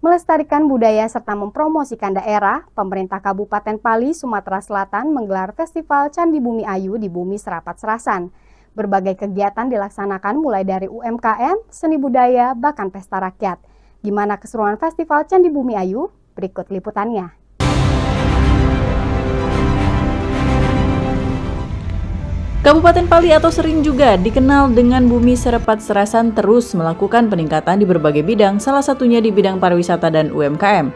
Melestarikan budaya serta mempromosikan daerah, pemerintah Kabupaten Pali, Sumatera Selatan menggelar Festival Candi Bumi Ayu di Bumi Serapat Serasan. Berbagai kegiatan dilaksanakan mulai dari UMKM, seni budaya, bahkan pesta rakyat. Gimana keseruan Festival Candi Bumi Ayu? Berikut liputannya. Kabupaten Pali atau sering juga dikenal dengan Bumi Serapat Serasan terus melakukan peningkatan di berbagai bidang, salah satunya di bidang pariwisata dan UMKM.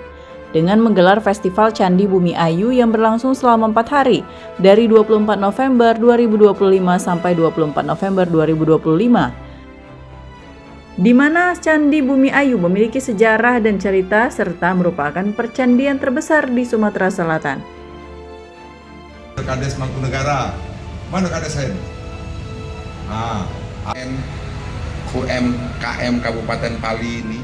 Dengan menggelar Festival Candi Bumi Ayu yang berlangsung selama 4 hari, dari 24 November 2025 sampai 24 November 2025. Di mana Candi Bumi Ayu memiliki sejarah dan cerita serta merupakan percandian terbesar di Sumatera Selatan. Kades Mangkunegara. Mana ada saya? UMKM Kabupaten Pali ini.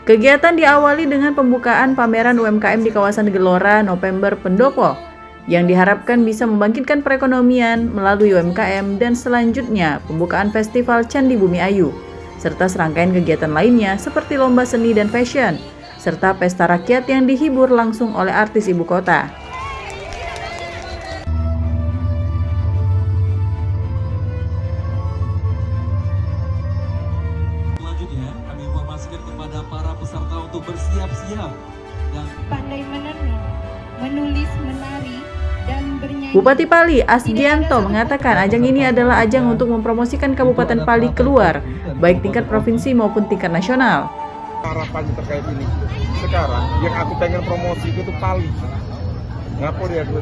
Kegiatan diawali dengan pembukaan pameran UMKM di kawasan Gelora November Pendopo yang diharapkan bisa membangkitkan perekonomian melalui UMKM dan selanjutnya pembukaan Festival Candi Bumi Ayu serta serangkaian kegiatan lainnya seperti lomba seni dan fashion serta pesta rakyat yang dihibur langsung oleh artis ibu kota. Kami informasikan kepada para peserta untuk bersiap-siap dan pandai menenun, menulis, menari, dan bernyanyi. Bupati Pali Asdianto mengatakan ajang ini adalah ajang untuk mempromosikan Kabupaten Pali keluar, baik tingkat provinsi maupun tingkat nasional. Harapannya terkait ini, sekarang yang aku pengen promosi itu Pali. Ngapa dia itu?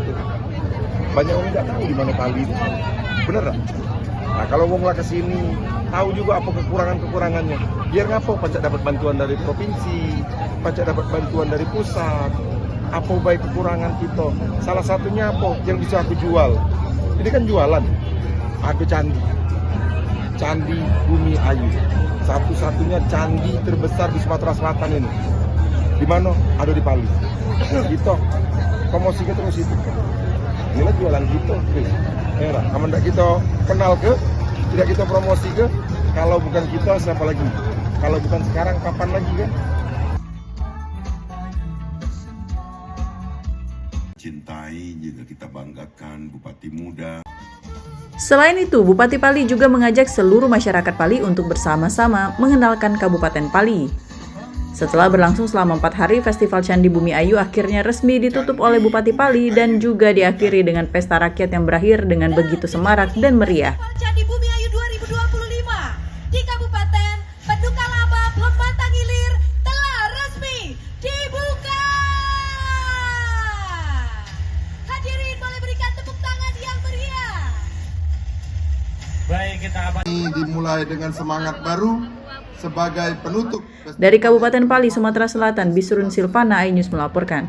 Banyak orang nggak tahu di mana Pali itu. Bener nggak? Nah kalau mau ke sini, tahu juga apa kekurangannya. Biar ngapa pajak dapat bantuan dari provinsi, pajak dapat bantuan dari pusat. Apa baik kekurangan kita? Salah satunya apa yang bisa aku jual? Ini kan jualan. Ada Candi Bumi Ayu. Satu-satunya candi terbesar di Sumatera Selatan ini. Di mana? Ada di Pali. Gitu. Promosi kita terus itu. Inilah jualan kita. Kamu tidak kita kenal ke, tidak kita promosi ke, kalau bukan kita siapa lagi? Kalau bukan sekarang kapan lagi kan? Cintai juga kita banggakan Bupati muda. Selain itu, Bupati Pali juga mengajak seluruh masyarakat Pali untuk bersama-sama mengenalkan Kabupaten Pali. Setelah berlangsung selama 4 hari, Festival Candi Bumi Ayu akhirnya resmi ditutup oleh Bupati Pali dan juga diakhiri dengan pesta rakyat yang berakhir dengan begitu semarak dan meriah. Candi Bumi Ayu 2025 di Kabupaten Pendukalaba, Lembata Gilir telah resmi dibuka. Hadirin boleh berikan tepuk tangan yang meriah. Baik, kita dimulai dengan semangat baru. Sebagai penutup Dari Kabupaten Pali, Sumatera Selatan, Bisrun Silvana, iNews melaporkan.